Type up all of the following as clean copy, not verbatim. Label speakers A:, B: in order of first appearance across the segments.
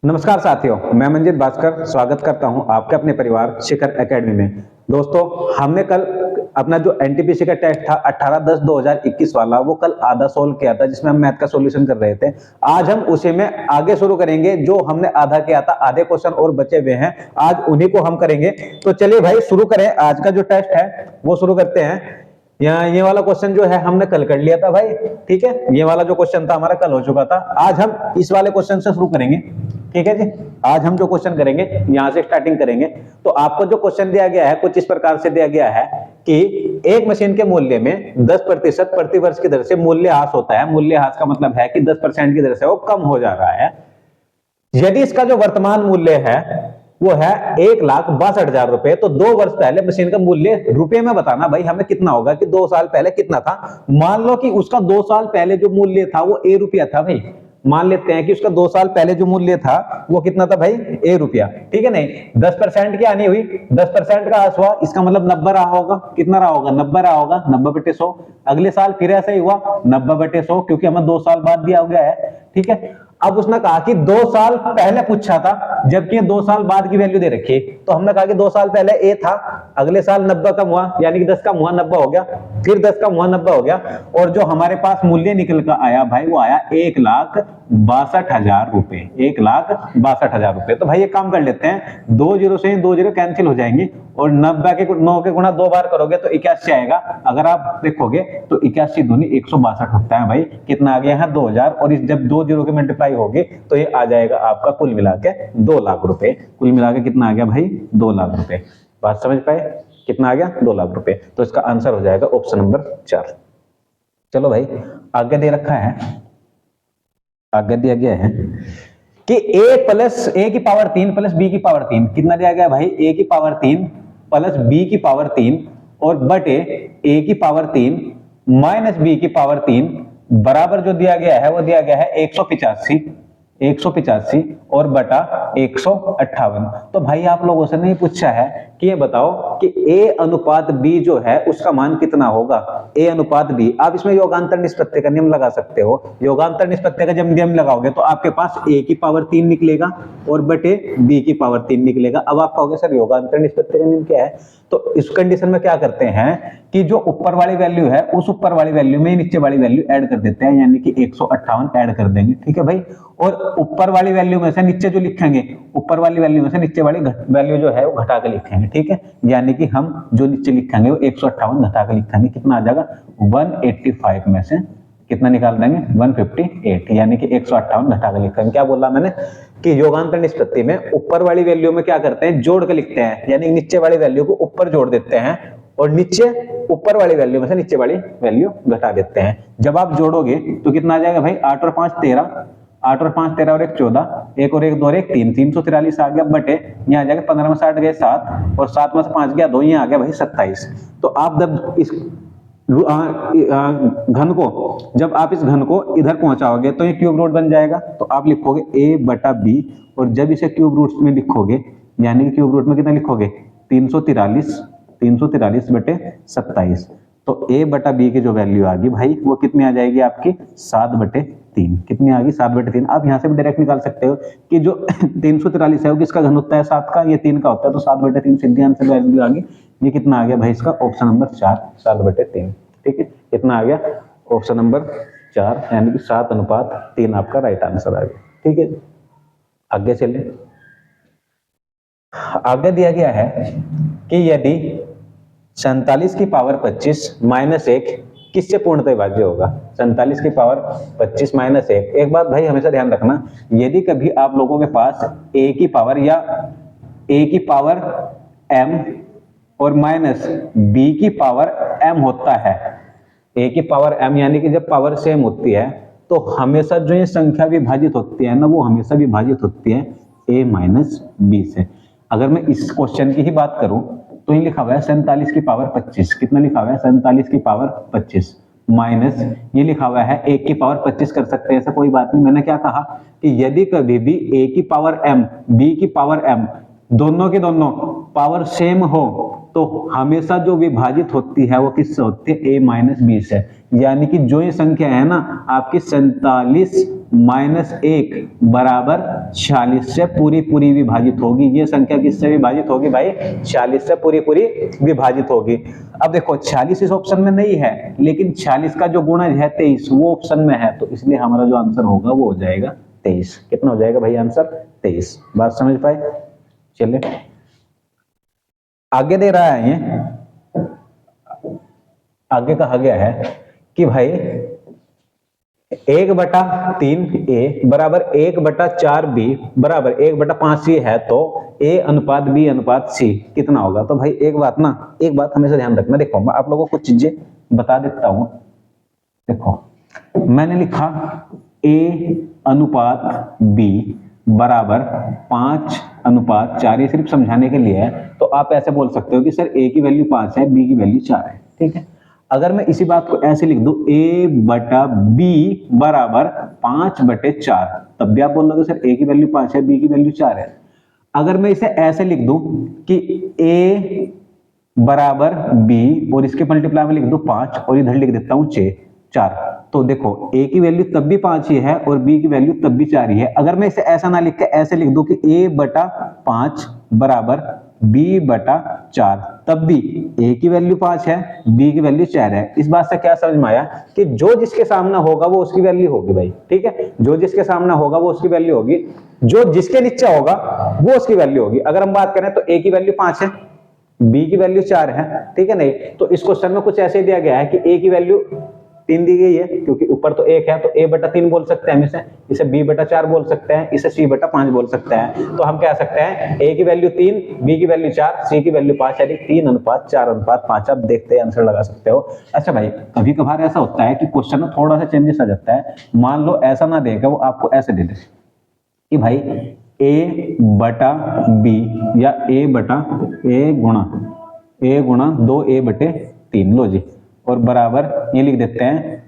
A: नमस्कार साथियों, मैं मंजित भास्कर स्वागत करता हूं आपके अपने परिवार शिखर एकेडमी में। दोस्तों, हमने कल अपना जो एनटीपीसी का टेस्ट था 18/10/2021 वाला, वो कल आधा सोल्व किया था, जिसमें हम मैथ का सॉल्यूशन कर रहे थे। आज हम उसी में आगे शुरू करेंगे। जो हमने आधा किया था, आधे क्वेश्चन और बचे हुए हैं, आज उन्हीं को हम करेंगे। तो चलिए भाई शुरू करें। आज का जो टेस्ट है वो शुरू करते हैं। यहाँ ये वाला क्वेश्चन जो है हमने कल कर लिया था भाई, ठीक है। ये वाला जो क्वेश्चन था हमारा कल हो चुका था। आज हम इस वाले क्वेश्चन से शुरू करेंगे, ठीक है जी। आज हम जो क्वेश्चन करेंगे यहां से स्टार्टिंग करेंगे। तो आपको जो क्वेश्चन दिया गया है कुछ इस प्रकार से दिया गया है कि एक मशीन के मूल्य में 10% प्रति वर्ष की दर से मूल्यह्रास होता है। मूल्यह्रास का मतलब है कि 10% की दर से वो कम हो जा रहा है। यदि इसका जो वर्तमान मूल्य है वो है 1,62,000 रुपए, तो 2 वर्ष पहले मशीन का मूल्य रुपए में बताना भाई हमें कितना होगा, कि 2 साल पहले कितना था। मान लो कि उसका 2 साल पहले जो मूल्य था वो ए रुपया था भाई। मान लेते हैं कि उसका 2 साल पहले जो मूल्य था वो कितना था भाई, ए रुपया, ठीक है। नहीं 10% की आनी हुई, 10% का ह्रास हुआ, इसका मतलब 90 रहा होगा। कितना रहा होगा, 90 रहा होगा, 90/100। अगले साल फिर ऐसा ही हुआ 90/100, क्योंकि हमें 2 साल बाद दिया गया है, ठीक है। अब उसने कहा कि 2 साल पहले पूछा था, जबकि 2 साल बाद की वैल्यू दे रखी है। तो हमने कहा कि 2 साल पहले ए था, अगले साल 90 कम हुआ, यानी कि 10 कम हुआ 90 हो गया, फिर 10 कम हुआ 90 हो गया, और जो हमारे पास मूल्य निकल कर आया भाई वो आया 1,62,000 रुपए। 1,62,000 रुपए। तो भाई ये काम कर लेते हैं, 2 जीरो से 2 जीरो कैंसिल हो जाएंगे, और 90 के 9 के गुणा 2 बार करोगे तो 81 आएगा। अगर आप देखोगे तो 81 दूनी 162 होता है भाई। कितना आ गया है, 2,000, और इस जब 2 जीरो के मल्टीप्लाई होगी तो ये आ जाएगा आपका कुल मिला के 2 लाख रुपए। कुल मिला के कितना आ गया भाई, 2 लाख रुपए। बात समझ पाए, कितना आ गया, 2 लाख रुपए। तो इसका आंसर हो जाएगा ऑप्शन नंबर 4। चलो भाई आगे दे रखा है, आगे दिया गया है कि a की पावर 3 प्लस b की पावर 3, कितना दिया गया भाई, a की पावर 3 प्लस b की पावर 3 और बटे a की पावर 3 माइनस b की पावर 3 बराबर जो दिया गया है वो दिया गया है 185 और बटा 158। तो भाई आप लोगों से नहीं पूछा है कि ये बताओ कि a अनुपात b जो है उसका मान कितना होगा। a अनुपात b, आप इसमें योगांतर निष्पत्ति का नियम लगा सकते हो। योगांतर निष्पत्ति का जब नियम लगाओगे तो आपके पास a की पावर 3 निकलेगा और बटे b की पावर 3 निकलेगा। अब आप कहोगे सर योगांतर निष्पत्ति का नियम क्या है, तो इस कंडीशन में क्या करते हैं कि जो ऊपर वाली वैल्यू है उस ऊपर वाली वैल्यू में नीचे वाली वैल्यू ऐड कर देते हैं, यानी कि 158 ऐड कर देंगे, ठीक है भाई। और ऊपर वाली वैल्यू में से नीचे जो लिखेंगे, ऊपर वाली वैल्यू में से नीचे वाली वैल्यू जो है वो घटा के लिखेंगे, ठीक है। यानी कि हम जो नीचे लिखेंगे वो 158 घटा के लिखेंगे। कितना आ जाएगा, 185 में से कितना निकाल देंगे, 158, यानी कि 158 घटा के लिखेंगे। क्या बोला मैंने कि योगांतर निष्पत्ति में ऊपर वाली वैल्यू में क्या करते हैं, जोड़ के लिखते हैं, यानी नीचे वाली वैल्यू को ऊपर जोड़ देते हैं और नीचे ऊपर वाली वैल्यू में से नीचे वाली वैल्यू घटा देते हैं। जब आप जोड़ोगे तो कितना आ जाएगा भाई, 8 और 5 13, 8 और 5 13 और 1 14, 1 और 1 2 और 1 3, 343 आ गया, बटे यहाँ आ जाएगा 15 में 60 गए 7 और 7 में से 5 गया 2, यहाँ आ गया भाई 27। तो आप जब इस घन को, जब आप इस घन को इधर पहुंचाओगे तो ये क्यूब रूट बन जाएगा। तो आप लिखोगे a बटा b, और जब इसे क्यूब रूट में लिखोगे, यानी कि क्यूब रूट में कितना लिखोगे, 343 बटे 27। तो a बटा b की जो वैल्यू आ गई भाई वो कितनी आ जाएगी आपकी, 7/3। कितनी आ गई, 7/3। आप यहां से भी डायरेक्ट निकाल सकते हो कि जो 343 है वो किसका घन होता है, 7 का, ये 3 का होता है, तो 7/3 सीधी आंसर वैल्यू आ गई। ये कितना आ गया भाई, इसका ऑप्शन नंबर 4, 7/3, ठीक है। कितना आ गया, ऑप्शन नंबर 4, यानी कि 7:3 आपका राइट आंसर आ गया, ठीक है। आगे चले, आगे दिया गया है कि यदि 47 की पावर 25 माइनस 1 किससे पूर्णतः विभाज्य होगा। 47 की पावर 25 माइनस 1, एक बात भाई हमेशा ध्यान रखना, यदि कभी आप लोगों के पास a की पावर या a की पावर m और माइनस b की पावर m होता है, a की पावर m यानी कि जब पावर सेम होती है तो हमेशा जो ये संख्या विभाजित होती है ना, वो हमेशा विभाजित होती है a माइनस b से। अगर मैं इस क्वेश्चन की ही बात करूं तो ये लिखा हुआ है 47 की पावर 25, कितना लिखा हुआ है, 47 की पावर 25 माइनस ये लिखा हुआ है 1 की पावर 25 कर सकते हैं, ऐसा कोई बात नहीं। मैंने क्या कहा कि यदि कभी भी a की पावर m b की पावर m दोनों की दोनों पावर सेम हो तो हमेशा जो विभाजित होती है वो किससे होती है, a माइनस बी से। यानी कि जो ये संख्या है ना आपकी 47 माइनस 1 बराबर 46 से पूरी पूरी विभाजित होगी। ये संख्या किससे विभाजित होगी भाई, 46 से पूरी पूरी विभाजित होगी। अब देखो 46 इस ऑप्शन में नहीं है, लेकिन 46 का जो गुणज है 23 वो ऑप्शन में है, तो इसलिए हमारा जो आंसर होगा वो हो जाएगा 23। कितना हो जाएगा भाई आंसर, 23। बात समझ पाए। चलिए आगे दे रहा है, ये आगे कहा गया है कि भाई 1/3 a बराबर 1/4 b बराबर 1/5 c है, तो a अनुपात b अनुपात c कितना होगा। तो भाई एक बात हमेशा ध्यान रखना। देखो मैं आप लोगों को कुछ चीजें बता देता हूं। देखो मैंने लिखा a अनुपात b बराबर 5/4, ये सिर्फ समझाने के लिए है। तो आप ऐसे बोल सकते हो कि सर a की वैल्यू 5 है, b की वैल्यू 4 है, ठीक है। अगर मैं इसी बात को ऐसे लिख दूं a/b बराबर 5/4, तब भी आप बोल लोगे सर a की वैल्यू 5 है, b की वैल्यू 4 है। अगर मैं इसे ऐसे लिख दूं कि a बराबर b और इसके मल्टीप्लाई में लिख दूं 5 और इधर लिख देता हूं 4, तो देखो a की वैल्यू तब भी 5 ही है और b की वैल्यू तब भी 4 ही है। अगर मैं इसे ऐसा ना लिख के ऐसे लिख दूं कि a/5 बराबर b/4, तब भी a की वैल्यू 5 है, b की वैल्यू 4 है। इस बात से क्या समझ में आया कि जो जिसके सामने होगा वो उसकी वैल्यू होगी भाई, ठीक है। जो जिसके सामने होगा वो उसकी वैल्यू होगी, जो जिसके नीचे होगा वो उसकी वैल्यू होगी। अगर हम बात करें तो a की वैल्यू 5 है, b की वैल्यू 4 है, ठीक है। नहीं तो इस क्वेश्चन में कुछ ऐसे दिया गया है कि a की वैल्यू 3 दी गई है, क्योंकि ऊपर तो 1 है, तो a/3 बोल सकते हैं हम इसे b/4 बोल सकते हैं, इसे c/5 बोल सकते हैं। तो हम कह सकते हैं a की वैल्यू 3, b की वैल्यू 4, c की वैल्यू 5, यानी 3:4:5। आप देखते हैं आंसर लगा सकते हो। अच्छा भाई कभी कभार ऐसा होता है कि क्वेश्चन में थोड़ा सा चेंजेस आ जाता है। मान लो ऐसा ना देगा, वो आपको ऐसे दे दे कि भाई a/b या a गुणा 2a/3, लो जी, और बराबर ये लिख देते हैं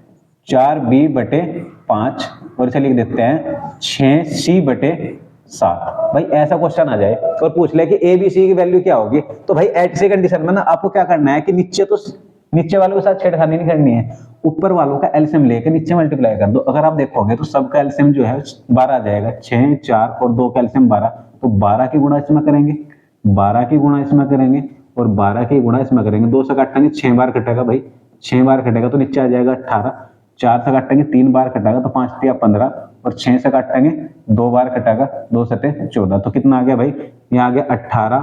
A: 4b/5 और इसे लिख देते हैं 6c/7। भाई ऐसा क्वेश्चन आ जाए और पूछ ले कि a b c की वैल्यू क्या होगी, तो भाई ऐसी कंडीशन में ना आपको क्या करना है कि नीचे वालों के साथ छेड़खानी नहीं करनी है, ऊपर वालों का एलसीएम लेकर नीचे मल्टीप्लाई कर दो। अगर आप देखोगे तो सबका एलसीएम जो है 12 आ जाएगा, 6, 4 और 2 का एलसीएम 12, तो 12 की गुणा इसमें करेंगे, 12 की गुणा इसमें करेंगे और 12 की गुणा इसमें करेंगे। 2 से काटेंगे 6 बार कटेगा भाई, 6 बार कटेगा तो नीचे आ जाएगा 18, 4 से काटेंगे 3 बार कटेगा तो 5 तिया 15 और 6 से काटेंगे 2 बार कटेगा, 2 सते 14। तो कितना आ गया भाई, यहाँ आ गया 18,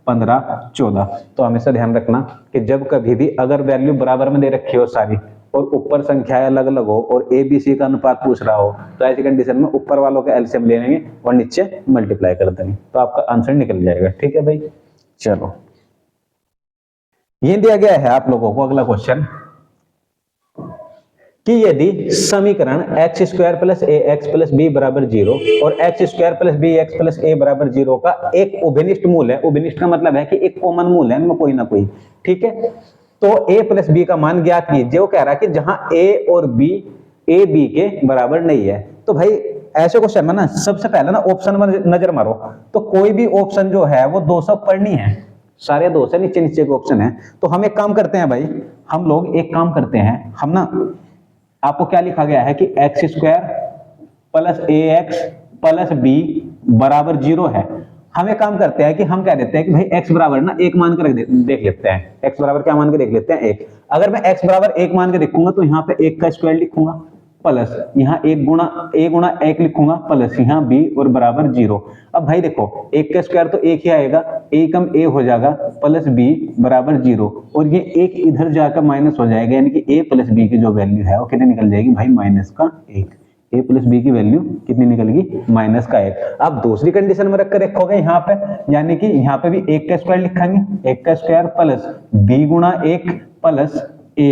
A: 15, 14। तो हमेशा ध्यान रखना कि जब कभी भी अगर वैल्यू बराबर में दे रखी हो सारी और ऊपर संख्याएं अलग अलग हो और ए बी सी का अनुपात पूछ रहा हो, तो ऐसी कंडीशन में ऊपर वालों का एलसीएम ले लेंगे और नीचे मल्टीप्लाई कर देंगे, तो आपका आंसर निकल जाएगा। ठीक है भाई, चलो ये दिया गया है आप लोगों को अगला क्वेश्चन कि यदि समीकरण x square plus A x plus B बराबर 0 और x square plus B x plus A बराबर 0 का एक उभयनिष्ठ मूल है, उभयनिष्ठ का मतलब है कि एक कॉमन मूल है इनमें कोई ना कोई, ठीक है, तो a प्लस बी का मान ज्ञात कीजिए। वो कह रहा है कि जहां a और b a b के बराबर नहीं है। तो भाई ऐसे क्वेश्चन में ना सबसे पहले ना ऑप्शन में नजर मारो, तो कोई भी ऑप्शन जो है वो 200 पर नहीं है, सारे 2 से नीचे नीचे के ऑप्शन है। तो हम एक काम करते हैं भाई, हम लोग एक काम करते हैं, हम ना आपको क्या लिखा गया है कि x square plus A x plus B बराबर 0 है। हम एक काम करते हैं कि हम क्या देते हैं कि भाई x बराबर ना 1 मान कर देख लेते हैं, x बराबर क्या मान के देख लेते हैं 1। अगर मैं x बराबर 1 मान के देखूंगा तो यहाँ पे 1 का स्क्वायर लिखूंगा प्लस यहाँ 1 गुणा 1 लिखूंगा प्लस यहाँ b और बराबर 0। अब भाई देखो 1 का स्क्वायर तो 1 ही आएगा, a कम a हो जाएगा प्लस b बराबर 0 और ये 1 इधर जाकर माइनस हो जाएगा, यानी कि a प्लस b की जो वैल्यू है वो कितनी निकल जाएगी भाई, -1। a प्लस बी की वैल्यू कितनी निकलेगी, -1। अब दूसरी कंडीशन में रख कर रखोगे यहाँ पे, यानी कि यहाँ पे भी 1 का स्क्वायर लिखेंगे, 1 का स्क्वायर प्लस b गुणा 1 प्लस a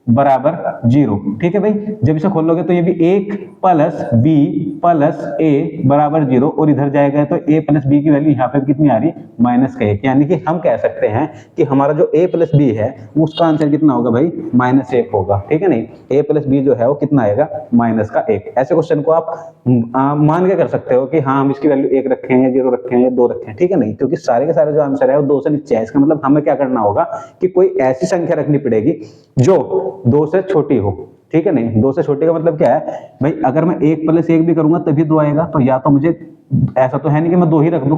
A: बराबर 0। ठीक है भाई, जब इसे खोल लोगे तो ये भी 1 प्लस बी प्लस ए बराबर 0, और इधर जाएगा तो a प्लस बी की वैल्यू यहाँ पे कितनी आ रही, -1। यानी कि हम कह सकते हैं कि हमारा जो a प्लस बी है उसका आंसर कितना होगा भाई, -1 होगा। ठीक है नहीं, a प्लस बी जो है वो कितना आएगा, -1। ऐसे क्वेश्चन को आप मान के कर सकते हो कि हाँ हम इसकी वैल्यू 1 रखे हैं या 0 रखे हैं या 2 रखे हैं। ठीक है नहीं, क्योंकि सारे के सारे जो आंसर है वो 2 से नीचे है। इसका मतलब हमें क्या करना होगा कि कोई ऐसी संख्या रखनी पड़ेगी जो 2 से छोटी हो। ठीक है नहीं, 2 से छोटी का मतलब क्या है भाई, अगर मैं 1 प्लस 1 भी करूंगा तभी 2 आएगा, तो या तो मुझे ऐसा तो है नहीं कि मैं 2 ही रख दूं,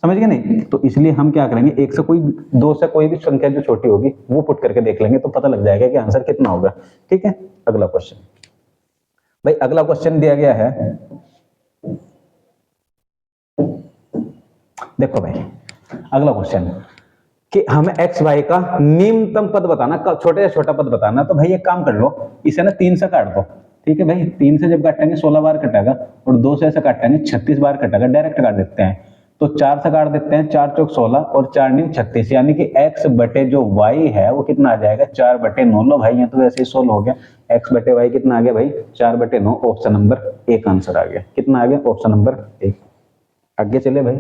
A: समझ गए नहीं। तो इसलिए हम क्या करेंगे, 1 से कोई 2 से कोई भी संख्या जो छोटी होगी वो पुट करके देख लेंगे, तो पता लग जाएगा कि आंसर कितना होगा। ठीक है, अगला क्वेश्चन भाई, अगला क्वेश्चन दिया गया है, देखो भाई अगला क्वेश्चन कि हमें एक्स वाई का निम्नतम पद बताना, छोटे से छोटा पद बताना। तो भाई एक काम कर लो, इसे ना 3 से काट दो। ठीक है भाई, 3 से जब काटेंगे 16 बार कटेगा, और 2 से ऐसे काटेंगे 36 बार कटेगा। डायरेक्ट काट देते हैं, तो 4 से काट देते हैं, 4 चौक 16 और 4 न्यू 36, यानी कि x बटे जो y है वो कितना आ जाएगा, 4/9। लो भाई, ये तो वैसे ही 16 हो गया, x बटे y कितना आ गया भाई, 4/9। ऑप्शन नंबर 1 आंसर आ गया। कितना आ गया, ऑप्शन नंबर 1। आगे चले भाई,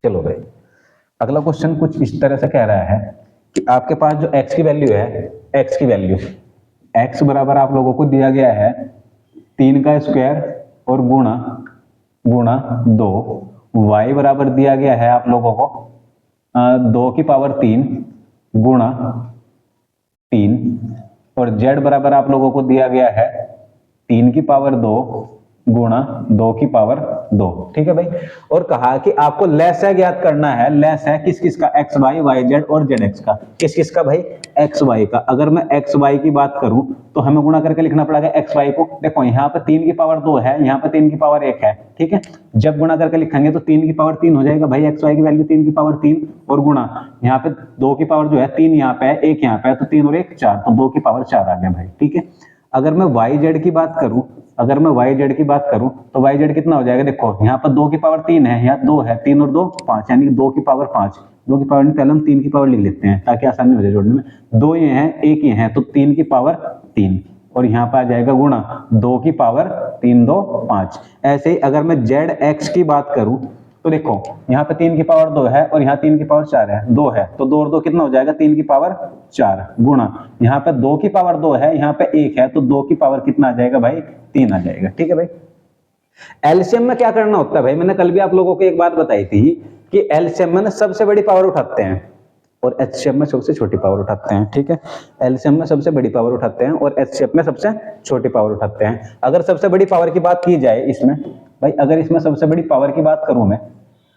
A: चलो भाई अगला क्वेश्चन कुछ इस तरह से कह रहा है कि आपके पास जो x की वैल्यू है, x की वैल्यू, x बराबर आप लोगों को दिया गया है 3 का स्क्वायर और गुणा 2, y बराबर दिया गया है आप लोगों को 2 की पावर 3 गुणा 3, और z बराबर आप लोगों को दिया गया है 3 की पावर 2 गुणा 2 की पावर 2। ठीक है भाई, और कहा कि आपको लैसा ज्ञात करना है। लैस है किस किस का, एक्स वाई, वाई जेड और जेड एक्स का। किस किस का भाई, एक्स वाई का। अगर मैं एक्स वाई की बात करूं तो हमें गुणा करके लिखना पड़ेगा एक्स वाई को। देखो यहाँ पे 3 की पावर 2 है, यहाँ पे 3 की पावर 1 है। ठीक है, जब गुणा करके लिखेंगे तो 3 की पावर 3 हो जाएगा भाई, एक्स वाई की वैल्यू 3 की पावर 3, और गुणा यहाँ पे 2 की पावर जो है 3 यहाँ पे है, 1 यहाँ पे है, तो 3 और 1 4, तो 2 की पावर 4 आ गया भाई। ठीक है, अगर मैं वाई जेड की बात करूं, अगर मैं वाई जेड की बात करूं तो वाई जेड कितना हो जाएगा, देखो यहाँ पर 2 की पावर 3 है, यहाँ 2 है, 3 और 2 5, यानी 2 की पावर 5। 2 की पावर नहीं, पहले हम 3 की पावर लिख लेते हैं ताकि आसानी हो जाए जोड़ने में। 2 ये हैं, 1 ये हैं, तो 3 की पावर 3, और यहाँ पर आ जाएगा गुणा 2 की पावर 3 2 5। ऐसे ही अगर मैं जेड एक्स की बात करूं तो देखो यहाँ पे 3 की पावर 2 है और यहाँ 3 की पावर 4 है, 2 है, तो 2 और 2 कितना हो जाएगा, 3 की पावर 4 गुणा यहाँ पे 2 की पावर 2 है, यहाँ पे 1 है, तो 2 की पावर कितना आ जाएगा भाई, 3 आ जाएगा। ठीक है भाई, एलसीएम में क्या करना होता है भाई, मैंने कल भी आप लोगों को एक बात बताई थी कि एलसीएम में सबसे बड़ी पावर उठाते हैं और एचसीएफ में सबसे छोटी पावर उठाते हैं। ठीक है, एलसीएम में सबसे बड़ी पावर उठाते हैं और एचसीएफ में सबसे छोटी पावर उठाते हैं। अगर सबसे बड़ी पावर की बात की जाए इसमें भाई, अगर इसमें सबसे बड़ी पावर की बात करूं मैं,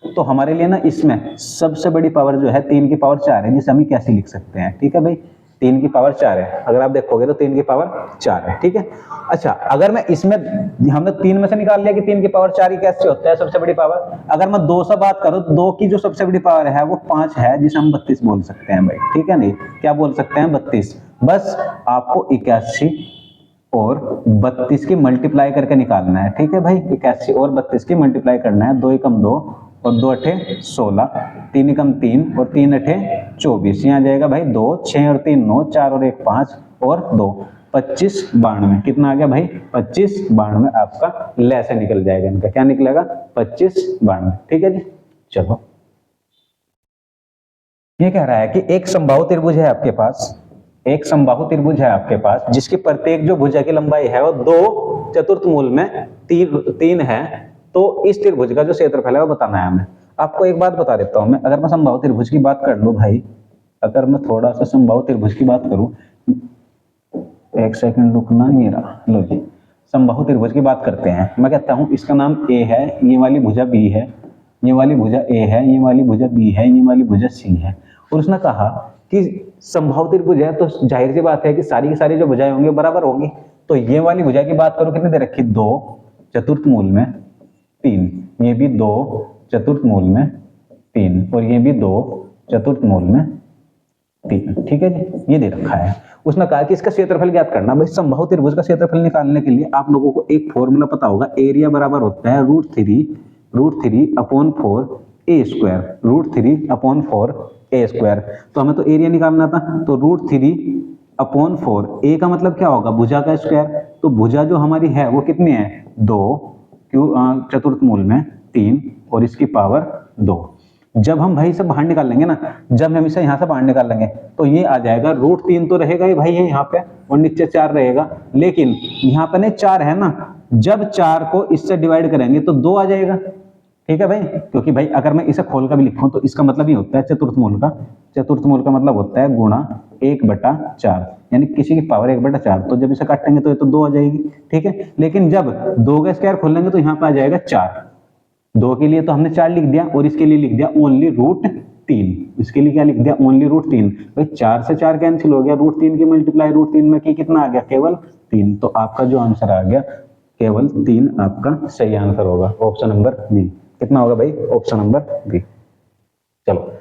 A: तो हमारे लिए ना इसमें सबसे बड़ी पावर जो है 3 की पावर 4 है, जिसे हम कैसे लिख सकते हैं। ठीक है भाई, 3 की पावर 4 है, अगर आप देखोगे तो 3 की पावर 4 है। ठीक है, अच्छा अगर मैं इसमें, हमने 3 में से निकाल लिया कि 3 की पावर 4 ही कैसे होता है सबसे बड़ी पावर। अगर मैं 2 से बात करूं तो 2 की जो सबसे बड़ी पावर है वो 5 है, जिसे हम 32 बोल सकते हैं भाई। ठीक है नहीं, क्या बोल सकते हैं, 32। बस आपको 81 और 32 की मल्टीप्लाई करके निकालना है। ठीक है भाई, 81 और 32 की मल्टीप्लाई करना है। 2 एकम 2 और 2 अठे 16, 3 एकम 3 और 3 अठे 24, यहाँ जाएगा भाई 2, 6 और 3 9, 4 और 1 5 और 2 25 92। कितना आ गया भाई, 25 92 आपका ले से निकल जाएगा, इनका क्या निकलेगा, 25 92। ठीक है जी, चलो ये कह रहा है कि एक समबाहु त्रिभुज है आपके पास, एक समबाहु त्रिभुज है आपके पास जिसकी प्रत्येक जो भुजा की लंबाई है वो 2 चतुर्थ मूल में 3 है। तो इस त्रिभुज का जो क्षेत्रफल है वो बताना है हमें। आपको एक बात बता देता हूं मैं, अगर मैं समबाहु त्रिभुज की बात कर लूं भाई, अगर मैं थोड़ा सा समबाहु त्रिभुज की बात करूं, एक सेकंड रुकना, ये रहा, लो जी समबाहु त्रिभुज की बात करते हैं। मैं कहता हूं इसका नाम ए है, ये वाली भुजा बी है, ये वाली भुजा ए है, ये वाली भुजा बी है, ये वाली भुजा सी है। और उसने कहा कि समबाहु त्रिभुज है तो जाहिर सी बात है कि सारी की सारी जो भुजाएं होंगी बराबर होंगी। तो ये वाली भुजा की बात करो, कितनी दे रखी, 2 चतुर्थ मूल में 3, ये भी 2 चतुर्थ मूल में 3 और ये भी 2 चतुर्थ मूल में 3। ठीक है जी, ये दे रखा है। उसने कहा कि इसका क्षेत्रफल ज्ञात करना। भाई समबाहु त्रिभुज का क्षेत्रफल निकालने के लिए आप लोगों को एक फॉर्मूला पता होगा, एरिया बराबर होता है √3 अपॉन 4 ए स्क्वायर, √3 अपॉन 4 ए स्क्वायर। तो हमें तो एरिया निकालना था, तो √3 अपॉन 4, ए का मतलब क्या होगा, भुजा का स्क्वायर, तो भुजा जो हमारी है वो कितनी है 2, क्यों चतुर्थ मूल में 3 और इसकी पावर 2। जब हम भाई सब बाहर निकाल लेंगे ना, जब हम इसे यहाँ से बाहर निकाल लेंगे तो ये आ जाएगा √3 तो रहेगा ही भाई, ये यहाँ पे और नीचे 4 रहेगा, लेकिन यहाँ पे नहीं 4 है ना, जब 4 को इससे डिवाइड करेंगे तो 2 आ जाएगा। ठीक है भाई, क्योंकि भाई अगर मैं इसे खोल कर भी लिखूं तो इसका मतलब ये होता है चतुर्थ मूल का, चतुर्थ मूल का मतलब होता है गुणा 1/4, यानी किसी की पावर 1/4, तो जब इसे काटेंगे तो ये तो 2 आ जाएगी। ठीक है, लेकिन जब 2 का स्क्वायर खोल लेंगे तो यहाँ पे आ जाएगा 4, 2 के लिए तो हमने 4 लिख दिया और इसके लिए लिख दिया ओनली √3, इसके लिए क्या लिख दिया ओनली √3। भाई 4 से 4 कैंसिल हो गया, √3 की मल्टीप्लाई √3 में की कितना आ गया, केवल 3, तो आपका जो आंसर आ गया केवल 3 आपका सही आंसर होगा, ऑप्शन नंबर बी। कितना होगा भाई, ऑप्शन नंबर बी। चलो,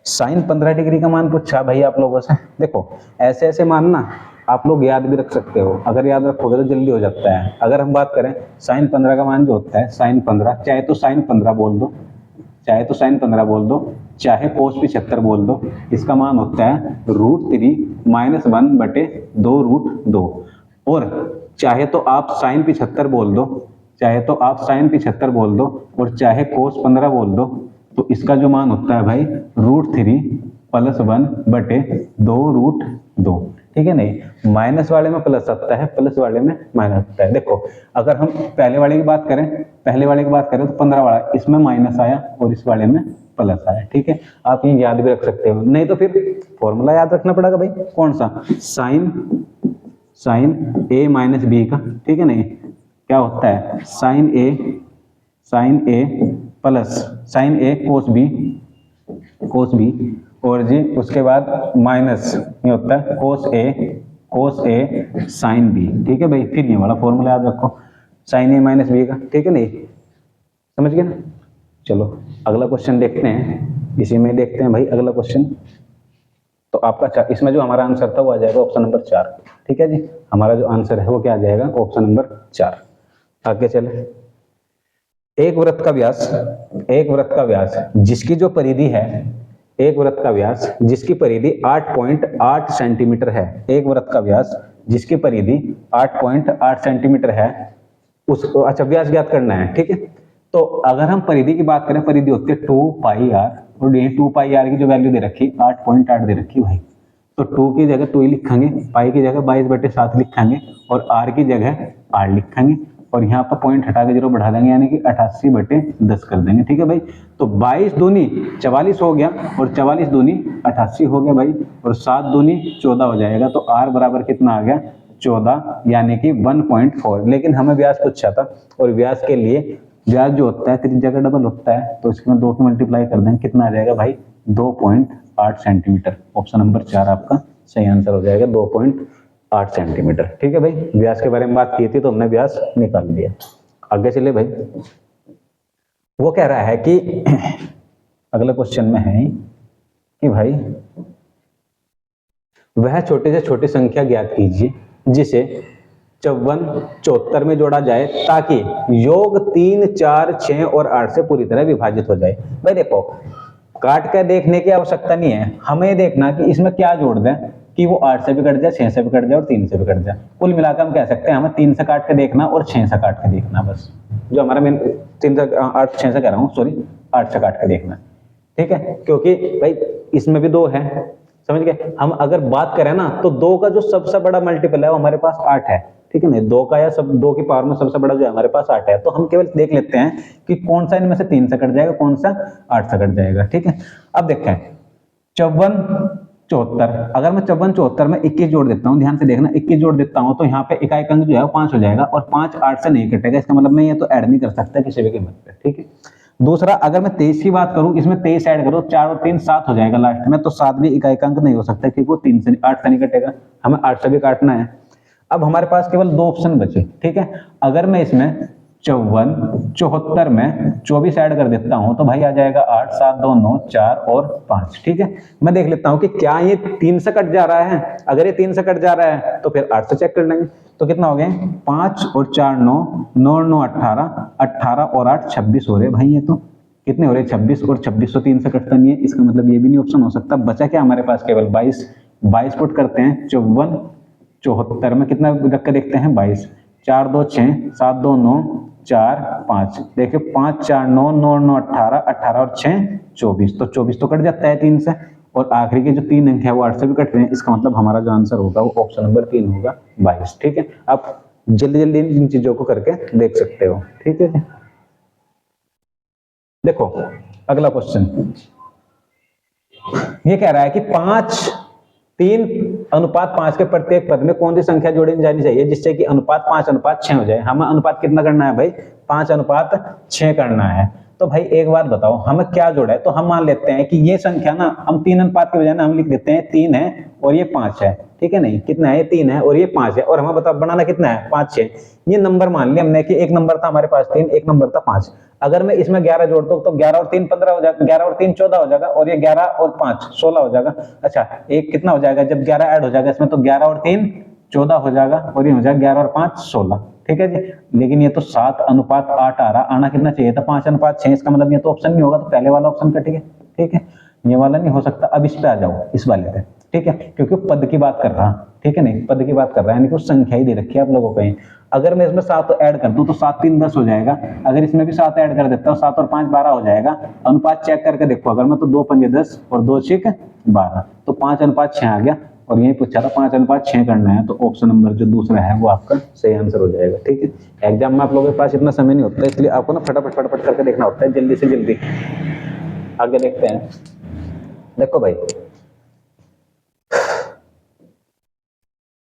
A: साइन 15 डिग्री का मान पूछा भाई आप लोगों से। देखो ऐसे ऐसे मान ना आप लोग याद भी रख सकते हो, अगर याद रखोगे तो जल्दी हो जाता है। अगर हम बात करें साइन 15 का मान जो होता है, साइन 15 चाहे तो साइन 15 बोल दो, चाहे तो साइन 15 बोल दो, चाहे कोस 75 बोल दो, इसका मान होता है √3 - 1/2√2, और चाहे तो आप साइन 75 बोल दो, चाहे तो आप साइन 75 बोल दो, और चाहे कोस 15 बोल दो, तो इसका जो मान होता है भाई √3 + 1/2√2। ठीक है, नहीं माइनस वाले में प्लस आता है, प्लस वाले में माइनस आता है। देखो अगर हम पहले वाले की बात करें, पहले वाले की बात करें तो 15 वाला, इसमें माइनस आया और इस वाले में प्लस आया। ठीक है, आप ये याद भी रख सकते हो, नहीं तो फिर फॉर्मूला याद रखना पड़ेगा भाई, कौन सा, साइन a - b का। ठीक है, नहीं क्या होता है sine a plus sine a cos b और जी उसके बाद माइनस ये होता है कोस a साइन b। ठीक है भाई, फिर ये वाला फॉर्मूला याद रखो साइन a - b का। ठीक है, नहीं समझ गए ना। चलो अगला क्वेश्चन देखते हैं, इसी में देखते हैं भाई अगला क्वेश्चन। तो आपका इसमें जो हमारा आंसर था वो आ जाएगा ऑप्शन नंबर 4। ठीक है जी, हमारा जो आंसर है वो क्या आ जाएगा, ऑप्शन नंबर 4। आगे चले, एक वृत्त का व्यास जिसकी जो परिधि है, एक वृत्त का व्यास जिसकी परिधि 8.8 सेंटीमीटर है, एक वृत्त का व्यास जिसकी परिधि 8.8 सेंटीमीटर है, उसको अच्छा व्यास ज्ञात करना है। ठीक है, तो अगर हम परिधि की बात करें, परिधि होती है 2πr, और ये 2πr की जो वैल्यू दे रखी 8.8 दे रखी भाई, तो 2 की जगह 2 ही लिखेंगे, पाई की जगह 22/7 लिखेंगे, और r की जगह r लिखेंगे, और यहाँ पर पॉइंट हटा के 0 बढ़ा देंगे, यानी कि 88/10 कर देंगे। ठीक है भाई, तो 22 दूनी 44 हो गया, और 44 दूनी 88 हो गया भाई, और 7 दूनी 14 हो जाएगा, तो r बराबर कितना आ गया 14, यानी कि 1.4। लेकिन हमें व्यास पूछा था, और व्यास के लिए व्यास जो होता है त्रिज्या का डबल होता है, तो इसमें 2 की मल्टीप्लाई कर देंगे, कितना आ जाएगा भाई 2.8 सेंटीमीटर। ऑप्शन नंबर 4 आपका सही आंसर हो जाएगा, 2.8 सेंटीमीटर। ठीक है भाई, व्यास के बारे में बात की थी तो हमने व्यास निकाल लिया। आगे चले भाई, वो कह रहा है कि अगले क्वेश्चन में है कि भाई वह छोटे से छोटी संख्या ज्ञात कीजिए जिसे 54, 74 में जोड़ा जाए ताकि योग 3, 4, 6 और 8 से पूरी तरह विभाजित हो जाए। भाई देखो काट कर देखने की आवश्यकता नहीं है, हमें देखना कि इसमें क्या जोड़ दें कि वो 8 से भी कट जाए, 6 से भी कट जाए और 3 से भी कट जाए। कुल मिलाकर हम कह सकते हैं हमें 3 से काट के देखना और 6 से काट के देखना, बस जो हमारा मेन 3 से 8 6 से कह रहा हूँ, सॉरी 8 से काट के देखना। ठीक है, क्योंकि भाई इसमें भी 2 है, समझ गए। हम अगर बात करें ना तो 2 का जो सबसे बड़ा मल्टीपल है वो हमारे पास 8 है। ठीक है ना, 2 का या 2 की पावर में सबसे बड़ा जो है हमारे पास 8 है, तो हम केवल देख लेते हैं कि कौन सा इनमें से 3 से कट जाएगा, कौन सा 8 से कट जाएगा। ठीक है, अब देखते हैं 54, 74, अगर मैं 54, 74 में 21 जोड़ देता हूँ, ध्यान से देखना 21 जोड़ देता हूँ तो यहाँ पे इकाई अंक जो है वो 5 हो जाएगा, और 5 8 से नहीं कटेगा, इसका मतलब मैं ये तो ऐड नहीं कर सकता किसी भी कीमत पे। ठीक है, दूसरा अगर मैं 23 की बात करूं, इसमें 23 ऐड करो, 4 और 3 7 हो जाएगा लास्ट में, तो 7 भी इकाई अंक नहीं हो सकता क्योंकि वो 3 से 8 से नहीं कटेगा, हमें 8 से भी काटना है। अब हमारे पास केवल 2 ऑप्शन बचे। ठीक है, अगर मैं इसमें 54, 74 में 24 ऐड कर देता हूं तो भाई आ जाएगा 8, 7, 2, 9, 4 और 5। ठीक है, मैं देख लेता हूं कि क्या ये 3 से कट जा रहा है, अगर ये 3 से कट जा रहा है तो फिर 8 से चेक कर लेंगे, तो कितना हो गया 5 और 4 9, 9 और 9 18, 18 और 8 26 हो रहे भाई, ये तो कितने हो रहे 26, और 26 तो 3 से कटता नहीं है, इसका मतलब ये भी नहीं ऑप्शन हो सकता। बचा क्या हमारे पास केवल 22, 22 पुट करते हैं, 54 74 में कितना रख के देखते हैं 22, 4 2 6 7 2 9 4 5, देखिए 5 4 9 9 9 18 18 और 6 24, तो 24 तो कट जाता है 3 से, और आखिरी के जो 3 अंक है वो 8 से भी कट रहे हैं। इसका मतलब हमारा जो आंसर होगा वो ऑप्शन नंबर 3 होगा 22। ठीक है, आप जल्दी जल्दी इन चीजों को करके देख सकते हो। ठीक है, देखो अगला क्वेश्चन ये कह रहा है कि 3:5 के प्रत्येक पद में कौन सी संख्या जोड़ी जानी चाहिए जिससे कि अनुपात 5:6 हो जाए। हमें अनुपात कितना करना है भाई, 5:6 करना है। तो भाई एक बात बताओ हमें क्या जोड़ा है, तो हम मान लेते हैं कि ये संख्या ना हम 3 अनुपात के बजाय ना हम लिख देते हैं 3 है और ये 5 है। ठीक है, नहीं कितना है, 3 है और ये 5 है, और हमें बताओ बनाना कितना है 5 6। ये नंबर मान लिया हमने कि एक नंबर था हमारे पास 3, एक नंबर था 5। अगर मैं इसमें 11 जोड़ता हूँ तो 11 और 3 15 हो जाएगा, 11 और 3 14 हो जाएगा, और ये 11 और 5 16 हो जाएगा। अच्छा एक कितना हो जाएगा जब 11 ऐड हो जाएगा इसमें, तो 11 और 3 14 हो जाएगा, और ये हो जाएगा 11 और 5 16। ठीक है जी, लेकिन ये तो 7:8 आ रहा, आना कितना चाहिए था 5:6। इसका मतलब ये तो ऑप्शन नहीं होगा, तो पहले वाला ऑप्शन कटेगा। ठीक है, ये वाला नहीं हो सकता। अब इस पे आ जाओ, इस वाले पे। ठीक है, क्योंकि पद की बात कर रहा, ठीक है नहीं पद की बात कर रहा है, यानी कि संख्या ही दे रखी है आप लोगों को। अगर मैं इसमें 7 ऐड कर दूं तो 7 3 10 हो जाएगा। अगर इसमें भी 7 ऐड कर देता हूं 7 और 5 12 हो जाएगा। अनुपात चेक करके देखो, अगर मैं तो 2 पंजे 10 और 2 6 12, तो 5:6 आ गया। और यही पूछा था 5:6 करना है, तो ऑप्शन नंबर जो दूसरा है वो आपका सही आंसर हो जाएगा। ठीक है, एग्जाम में आप लोगों के पास इतना समय नहीं होता, इसलिए आपको ना फटाफट फटाफट करके देखना होता है, जल्दी से जल्दी। आगे देखते हैं, देखो भाई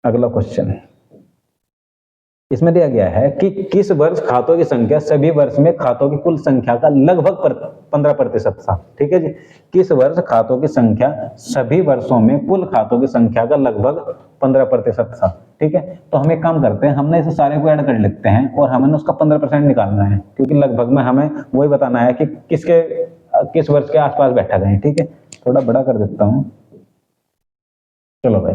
A: अगला क्वेश्चन इसमें दिया गया है कि किस वर्ष खातों की संख्या सभी वर्ष में खातों की कुल संख्या का लगभग 15% था। ठीक है जी, किस वर्ष खातों की संख्या सभी वर्षों में कुल खातों की संख्या का लगभग 15% था। ठीक है, तो हम एक काम करते हैं, हमने इसे सारे को ऐड कर लेते हैं और हमें उसका 15% निकालना है, क्योंकि लगभग में हमें वही बताना है कि किस वर्ष के आसपास बैठा गए। ठीक है, थोड़ा बड़ा कर देता हूं। चलो भाई,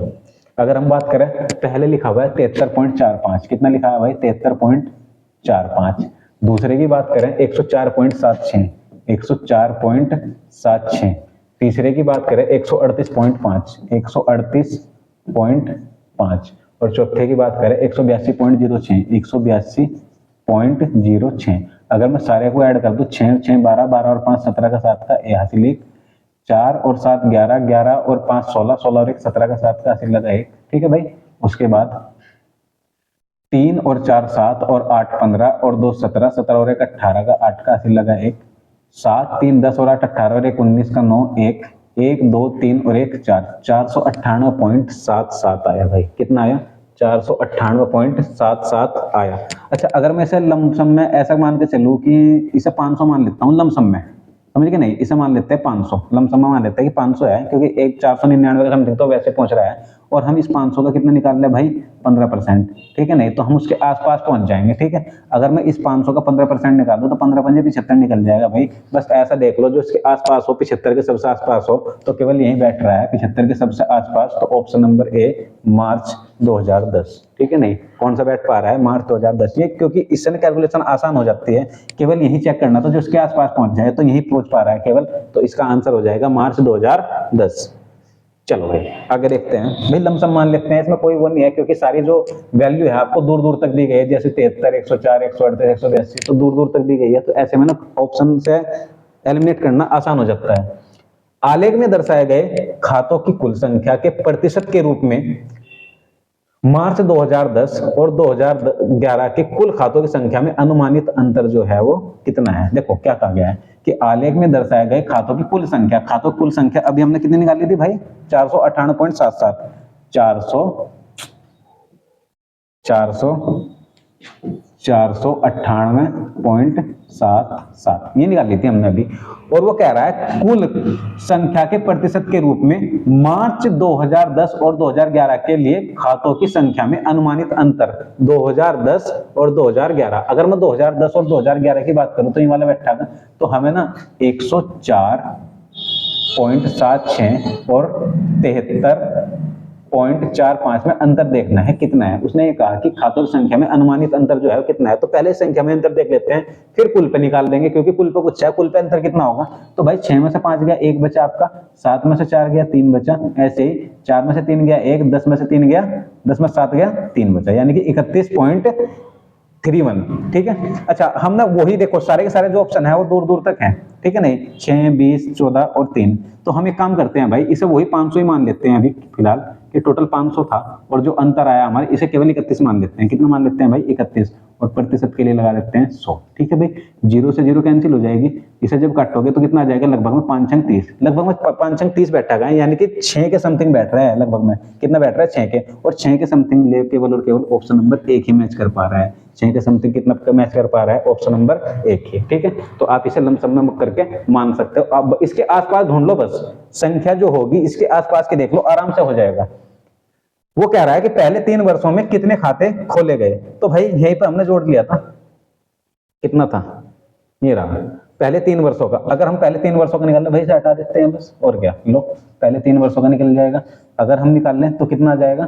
A: अगर हम बात करें, पहले लिखा हुआ है 73.45, कितना लिखा है भाई 73.45। दूसरे की बात करें 104.76, 104.76। तीसरे की बात करें 138.5, 138.5। और चौथे की बात करें 182.06, 182.06। अगर मैं सारे को ऐड कर दूं 6 6 12 12 और 5 17 का 7 का यहाँ से लिख, 4 और 7 11 11 और 5 16 16 और 1 17 का 7 का लगा 1। ठीक है भाई, उसके बाद 3 और 4 7 और 8 15 और 2 17 17 और 1 18 का 8 का लगा 1, 7 3 10 और 8 18 और 1 19 का 9 1 1 2 3 और 1 4, 498.77 आया भाई। कितना आया 498.77 आया। अच्छा, अगर मैं इसे लमसम में ऐसा मान के चलूं कि इसे 500 मान लेता हूं लमसम में, समझ गए नहीं, इसे मान लेते हैं 500, लमसम में मान लेते हैं कि 500 है, क्योंकि एक 499 का समथिंग तो वैसे पहुंच रहा है, और हम इस 500 का कितना निकाल ले भाई 15%। ठीक है नहीं, तो हम उसके आसपास पहुंच जाएंगे। ठीक है, अगर मैं इस 500 का 15% निकाल दूं तो 15 पंजे 75 निकल जाएगा भाई। बस ऐसा देख लो, जो इसके आसपास हो, 75 के सबसे आसपास हो, तो केवल यही बैठ रहा है 75 के सबसे आसपास, तो ऑप्शन नंबर ए मार्च 2010। ठीक है नहीं, कौन सा बैठ पा रहा है मार्च 2010, ये क्योंकि इससे कैलकुलेशन आसान हो जाती है, केवल यही चेक करना, तो जो इसके आसपास पहुंच जाए तो यही पहुंच पा रहा है केवल, तो इसका आंसर हो जाएगा मार्च 2010। चलो भाई आगे देखते हैं, भाई लमसम मान लेते हैं, इसमें कोई वो नहीं है, क्योंकि सारी जो वैल्यू है आपको दूर दूर तक दी गई है, जैसे 73 104 138 182, तो दूर दूर तक दी गई है, तो ऐसे में ना ऑप्शन से एलिमिनेट करना आसान हो जाता है। आलेख में दर्शाए गए खातों की कुल संख्या के प्रतिशत के रूप में मार्च 2010 और 2011 के कुल खातों की संख्या में अनुमानित अंतर जो है वो कितना है। देखो क्या कहा गया है कि आलेख में दर्शाए गए खातों की कुल संख्या, खातों की कुल संख्या अभी हमने कितनी निकाली थी भाई 498.77, 498.77 ये निकाल ली थी हमने अभी। और वो कह रहा है कुल संख्या के प्रतिशत के रूप में मार्च 2010 और 2011 के लिए खातों की संख्या में अनुमानित अंतर 2010 और 2011। अगर मैं 2010 और 2011 की बात करूं तो ये वाला बैठा था, तो हमें ना 104.76 और 73 0.45 में अंतर देखना है कितना है। उसने ये कहा कि खातों की संख्या में अनुमानित अंतर जो है वो कितना है, तो पहले संख्या में अंतर देख लेते हैं, फिर कुल पे निकाल देंगे, क्योंकि कुल पे कुछ है, कुल पे अंतर कितना होगा। तो भाई 6 में से 5 गया 1 बचा आपका, 7 में से 4 गया 3 बचा, ऐसे ही 4 में से 3 गया 1, 10 में से 3 गया 10 में 7 गया 3 बचा, यानी कि 31.31। ठीक है। अच्छा, हम ना वही देखो सारे के सारे जो ऑप्शन है वो दूर दूर तक है, ठीक है, नहीं 6, 20, 14 और 3। तो हम एक काम करते हैं भाई, इसे वही 500 ही मान लेते हैं अभी फिलहाल, कि टोटल 500 था और जो अंतर आया हमारे इसे केवल 31 मान लेते हैं। कितना मान लेते हैं भाई 31, और प्रतिशत के लिए लगा देते हैं 100। ठीक है भाई, 0 से 0 कैंसिल हो जाएगी, इसे जब काटोगे तो कितना आ जाएगा, लगभग में 5 अंक 30, लगभग में 5 अंक 30 बैठा है, यानी कि 6 के समथिंग बैठ रहा है, लगभग में कितना बैठ रहा है 6 के, और 6 के समथिंग ले केवल और केवल ऑप्शन नंबर 1 ही मैच कर पा रहा है। 6 के समथिंग कितना मैच कर पा रहा है, ऑप्शन नंबर 1 ही। ठीक है, तो आप इसे लमसम में करके मान सकते हो। आप इसके आसपास ढूंढ लो, बस संख्या जो होगी इसके आसपास के देख लो, आराम से हो जाएगा। वो कह रहा है कि पहले 3 वर्षों में कितने खाते खोले गए, तो भाई यहीं पर हमने जोड़ लिया था, कितना था, ये रहा पहले 3 वर्षों का। अगर हम पहले 3 वर्षों का निकाल लें भाई, इसे हटा देते हैं बस, और क्या, लो पहले 3 वर्षों का निकल जाएगा। अगर हम निकाल लें तो कितना आ जाएगा,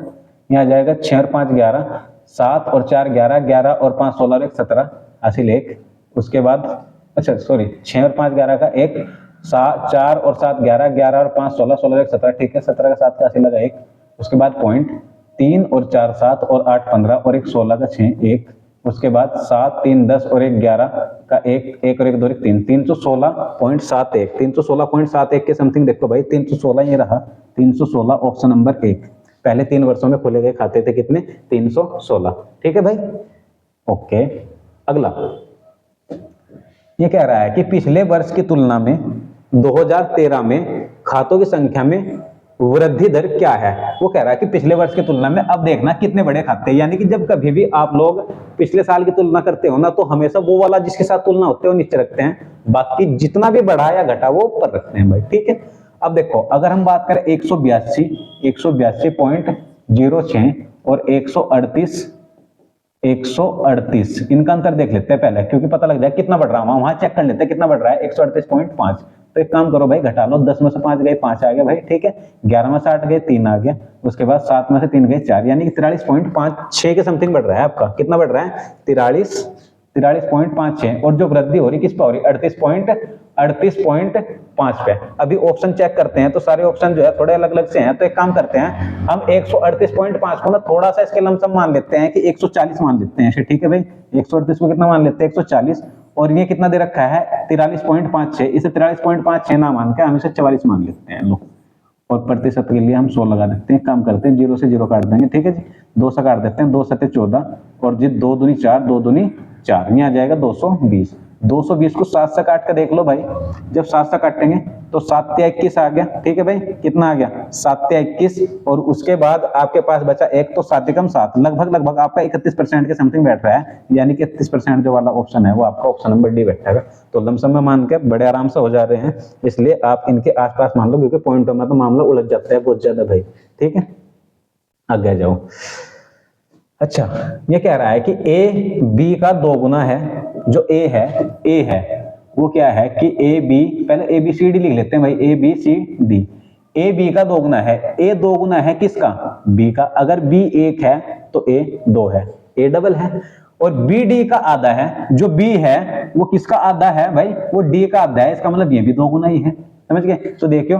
A: यहाँ आ जाएगा 6 और 5 11, 7 और 4 11, 11 और 5 16 और 1 17, हासिल 1। उसके बाद अच्छा सॉरी, 6 और 5 11 का 1, 4 और 7 11, 11 और 5 16, 16 और 1 17, ठीक है, 17 का 7 का हासिल लगा 1। उसके बाद पॉइंट 3 और 4 7 और 8 15 और 1 16 का 6 1। उसके बाद 7 3 10 और 1 11 का 1 1 और 1 2 1 3, 316.71, 316.71 के समथिंग देखो भाई, 316 ये रहा, 316 ऑप्शन नंबर 1। पहले 3 वर्षों में खोले गए खाते थे कितने, 316। ठीक है भाई, ओके। अगला ये कह रहा है कि पिछले वर्ष की तुलना में 2013 में खातों की संख्या में वृद्धि दर क्या है। वो कह रहा है कि पिछले वर्ष की तुलना में अब देखना कितने बड़े खाते हैं, यानी कि जब कभी भी आप लोग पिछले साल की तुलना करते हो ना, तो हमेशा वो वाला जिसके साथ तुलना होती है वो नीचे रखते हैं, बाकी जितना भी बढ़ा या घटा वो ऊपर रखते हैं भाई। ठीक है, अब देखो अगर हम बात करें 182.06 और 138 इनका अंतर देख लेते हैं पहले, क्योंकि पता लग जाए कितना बढ़ रहा है, वहां चेक कर लेते हैं कितना बढ़ रहा है, 138.5। तो एक काम करो भाई, घटा लो, 10 में से 5 गए 5 आ गया भाई, ठीक है, 11 में से 8 गए 3 आ गया, उसके बाद 7 में से 3 गए 4, यानी कि 43.56 के समथिंग बढ़ रहा है आपका। कितना बढ़ रहा है, 43.56। और जो वृद्धि हो रही किस पर हो रही, 38.5 पे। अभी ऑप्शन चेक करते हैं तो सारे ऑप्शन जो है थोड़े अलग अलग से हैं, तो एक काम करते हैं, हम 138.5 को ना थोड़ा सा इसके लमसम मान लेते हैं कि 140 मान लेते हैं। ठीक है भाई, 138 को कितना मान लेते हैं, 140, और ये कितना दे रखा है 43.56, इसे 43.56 ना मान के हम इसे 44 मान लेते हैं। लो, और प्रतिशत के लिए हम 100 लगा देते हैं। काम करते हैं, 0 से 0 काट देंगे, ठीक है जी, 2 से काट देते हैं, 2 7 14, और जी 2 दूनी 4, 2 दूनी 4, यहाँ आ जाएगा 220। 220 को 7 से काट कर देख लो भाई, जब 7 से काटेंगे तो 7 या 21 आ गया। ठीक है भाई, कितना आ गया, 7 या 21, और उसके बाद आपके पास बचा 1, तो 7 कम 7, लगभग आपका 31% के समथिंग बैठ रहा है, यानी कि 31% जो वाला ऑप्शन है वो आपका ऑप्शन नंबर डी बैठेगा। तो लमसम में मान के बड़े आराम से हो जा रहे हैं, इसलिए आप इनके आसपास मान लो, क्योंकि पॉइंटों में तो मामला उलझ जाता है बहुत ज्यादा भाई। ठीक है, आगे जाओ। अच्छा, ये कह रहा है कि ए बी का 2 गुना है। जो ए है वो क्या है कि ए बी, पहले ए बी सी डी लिख लेते हैं भाई, A B C D. A B का 2 गुना है, ए 2 गुना है किसका, बी का। अगर बी 1 है तो ए 2 है, ए डबल है। और बी डी का आधा है, जो बी है वो किसका आधा है भाई, वो डी का आधा है, इसका मतलब ये भी 2 गुना ही है। समझ गए। तो देखियो,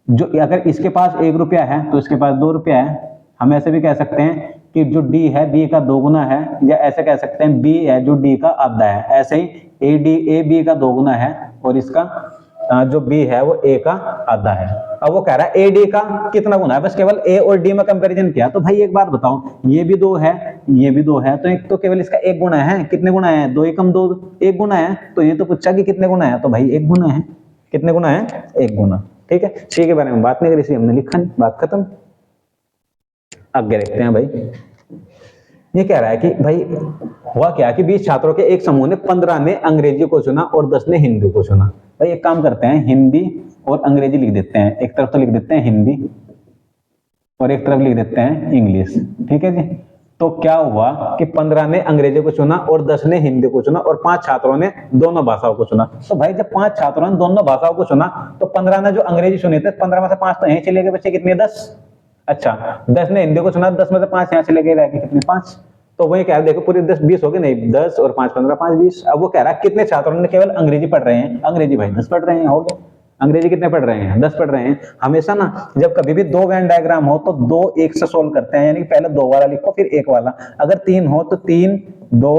A: जो अगर इसके पास 1 रुपया है तो इसके पास 2 रुपया है। हम ऐसे भी कह सकते हैं कि जो डी है बी का 2 गुना है, या ऐसे कह सकते हैं बी है जो डी का आधा है। ऐसे ही ए बी का 2 गुना है, और इसका जो बी है वो ए का आधा है। अब वो कह रहा है ए डी का कितना गुना है, बस केवल ए और डी में कंपैरिजन किया। तो भाई एक बात बताओ, ये भी 2 है, ये भी 2 है, तो एक तो केवल इसका 1 गुना है। कितने गुना है, 2 एकम 2, 1 गुना है। तो ये तो पूछा कि कितने गुना है, तो भाई 1 गुना है। कितने गुना है, 1 गुना। ठीक है, सी के बारे में बात नहीं करी, इसलिए हमने लिखा नहीं, बात खत्म। आगे देखते हैं भाई। ये कह रहा है कि भाई हुआ क्या कि 20 छात्रों के एक समूह ने 15 ने अंग्रेजी को चुना और 10 ने हिंदी को चुना। भाई एक काम करते हैं, हिंदी और अंग्रेजी लिख देते हैं। एक तरफ तो लिख देते हैं हिंदी और एक तरफ लिख देते हैं इंग्लिश। ठीक है जी। तो क्या हुआ कि 15 ने अंग्रेजी को चुना और 10 ने हिंदी को चुना, और 5 छात्रों ने दोनों भाषाओं को चुना। तो भाई जब 5 छात्रों ने दोनों भाषाओं को चुना, तो 15 ने जो अंग्रेजी चुनी थे, 15 में से 5 तो यहीं चले गए, बच्चे कितने, 10। अच्छा 10 ने हिंदी को चुना, 10 में से 5 यहाँ से लेके रह गए कितने 5, तो वही कह रहा है देखो पूरी 10 20 हो गए, नहीं 10 और 5 15 5 20। अब वो कह रहा है कितने छात्रों ने केवल अंग्रेजी पढ़ रहे हैं, अंग्रेजी भाई 10 पढ़ रहे हैं, हो गए। अंग्रेजी कितने पढ़ रहे हैं 10 पढ़ रहे हैं। हमेशा ना जब कभी भी दो वेन डायग्राम हो तो दो एक से सोल्व करते हैं, यानी कि पहले 2 वाला लिखो फिर 1 वाला। अगर 3 हो तो 3 2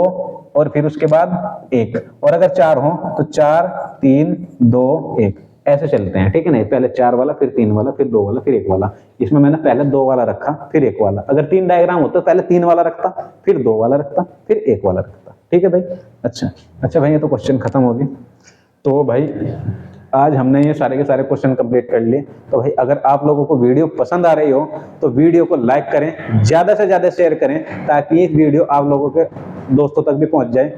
A: और फिर उसके बाद 1, और अगर 4 हो तो 4 3 2 1, ऐसे चलते हैं, ठीक है ना। पहले 4 वाला फिर 3 वाला फिर 2 वाला फिर 1 वाला। इसमें मैंने पहले 2 वाला रखा फिर 1 वाला। अगर 3 डायग्राम होता तो पहले 3 वाला रखता फिर 2 वाला रखता फिर 1 वाला रखता, ठीक है भाई। अच्छा भाई ये तो क्वेश्चन खत्म हो गए। तो भाई आज हमने ये सारे के सारे क्वेश्चन कंप्लीट कर लिए। तो भाई अगर आप लोगों को वीडियो पसंद आ रही हो तो वीडियो को लाइक करें, ज्यादा से ज्यादा शेयर करें, ताकि ये वीडियो आप लोगों के दोस्तों तक भी पहुंच जाए,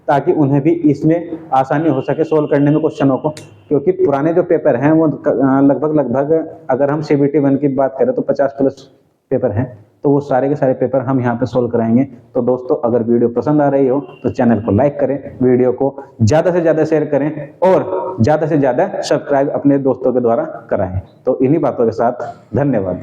A: ताकि उन्हें भी इसमें आसानी हो सके सोल्व करने में क्वेश्चनों को। क्योंकि पुराने जो पेपर हैं वो लगभग अगर हम CBT 1 की बात करें तो 50+ पेपर हैं, तो वो सारे के सारे पेपर हम यहाँ पे सोल्व कराएंगे। तो दोस्तों अगर वीडियो पसंद आ रही हो तो चैनल को लाइक करें, वीडियो को ज्यादा से ज्यादा शेयर करें और ज्यादा से ज्यादा सब्सक्राइब अपने दोस्तों के द्वारा कराएं। तो इन्हीं बातों के साथ धन्यवाद।